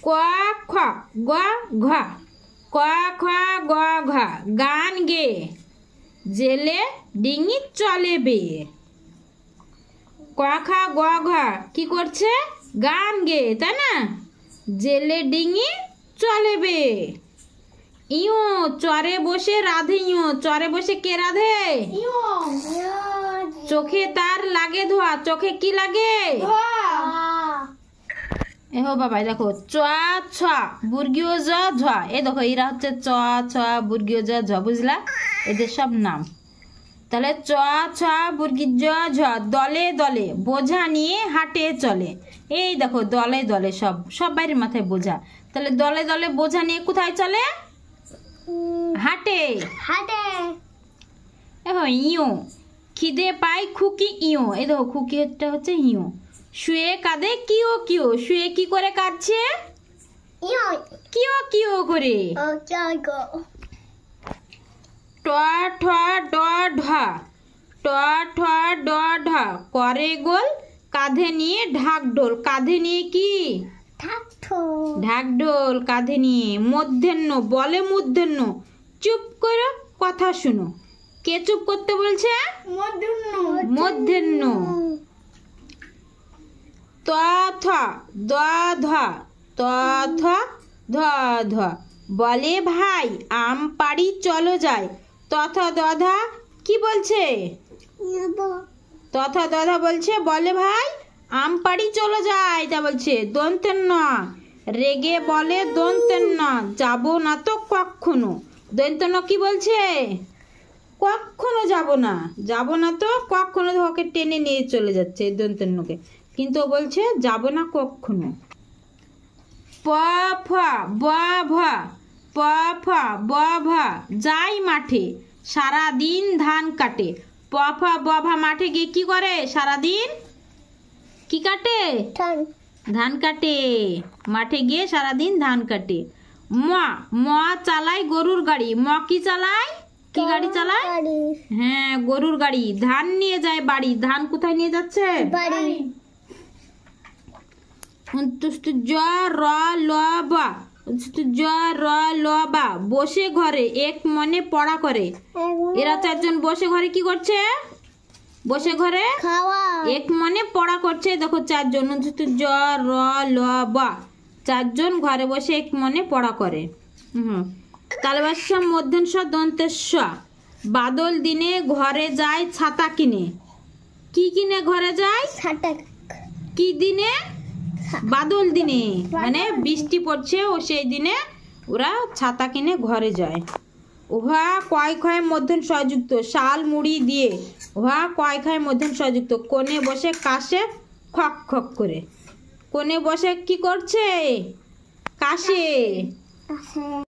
ক খ গ ঘ ক খ গ ঘ গান গে জেলে ডিঙি চলে বেয়ে। ক খ গ ঘ কি করছে? গান গে, তাই না? জেলে ডিঙি চলে বেয়ে। ইও চরে বসে রাধে, ইও চরে বসে কে রাধে? চোখে তার লাগে ধোয়া, চোখে কি লাগে? এহো বাবা দেখো চ ছ বর্গীয় জ ঝ, এ দেখো এরা হচ্ছে চ ছ বর্গীয় জ ঝ, বুঝলা? এদের সব নাম। তাহলে চ ছ বর্গীয় জ ঝ, দলে দলে বোঝা নিয়ে হাটে চলে। এই দেখো দলে দলে সব বাইরের মাথায় বোঝা। তাহলে দলে দলে বোঝা নিয়ে কোথায় চলে? হাটে। দেখো ইও খিদে পাই খুকি, ইও এই দেখো খুকিটা হচ্ছে ইও। শুয়ে কাঁদে কিও কিও, শুয়ে কি করে কাঁদছে? কিও কিও করে। ট ঠ ড ঢ, ট ঠ ড ঢ করে গোল কাঁধে নিয়ে ঢাকঢোল, কাঁধে নিয়ে কি? ঢাকঢোল কাঁধে নিয়ে। মধ্যাহ্ন বলে মধ্যাহ্ন, চুপ করে কথা শুনো। কে চুপ করতে বলছে? মধ্যাহ্ন। ত থ দ ধ, ত থ ধ ধ বলে ভাই আম পাড়ি চলো যাই। তথ দধা কি বলছে? তথ দধা বলছে বলে ভাই আম পাড়ি চলো যাই, তা বলছে। দন্তের ন রেগে বলে দন্তের ন যাবো না তো কখনো। দন্তের ন কি বলছে? কখনো যাব না, যাব না তো কখনো, ওকে টেনে নিয়ে চলে যাচ্ছে দন্তের নকে, কিন্তু ও বলছে যাব না কখনো। প ফ ব ভ, প ফ ব ভ যাই মাঠে সারাদিন ধান কাটে। প ফ ব ভ মাঠে গিয়ে কি করে? সারাদিন কি কাটে? ধান কাটে। মাঠে গিয়ে সারাদিন ধান কাটে। ম ম চালায় গরুর গাড়ি। ম কি চালায়? কি গাড়ি চালায়? হ্যাঁ গরুর গাড়ি। ধান নিয়ে যায় বাড়ি। ধান কোথায় নিয়ে যাচ্ছে? বাড়ি। জ র ল বা, জ র ল বা বসে ঘরে এক মনে পড়া করে। এরা চারজন বসে ঘরে কি করছে? বসে ঘরে এক মনে পড়া করছে। দেখো চারজন, জ র ল বা চারজন ঘরে বসে এক মনে পড়া করে। তালবাস্য মধ্যাংশ দন্তেশ্ব বাদল দিনে ঘরে যায় ছাতা কিনে। কি কিনে ঘরে যায়? কি দিনে? বাদল দিনে, মানে বৃষ্টি পড়ছে ও সেই দিনে ওরা ছাতা কিনে ঘরে যায়। উহা কয় ক্ষয় মধ্যম সংযুক্ত, শাল মুড়ি দিয়ে। উহা কয় ক্ষয় মধ্যম সংযুক্ত, কোণে বসে কাশে খক খক করে। কোণে বসে কি করছে? কাশে।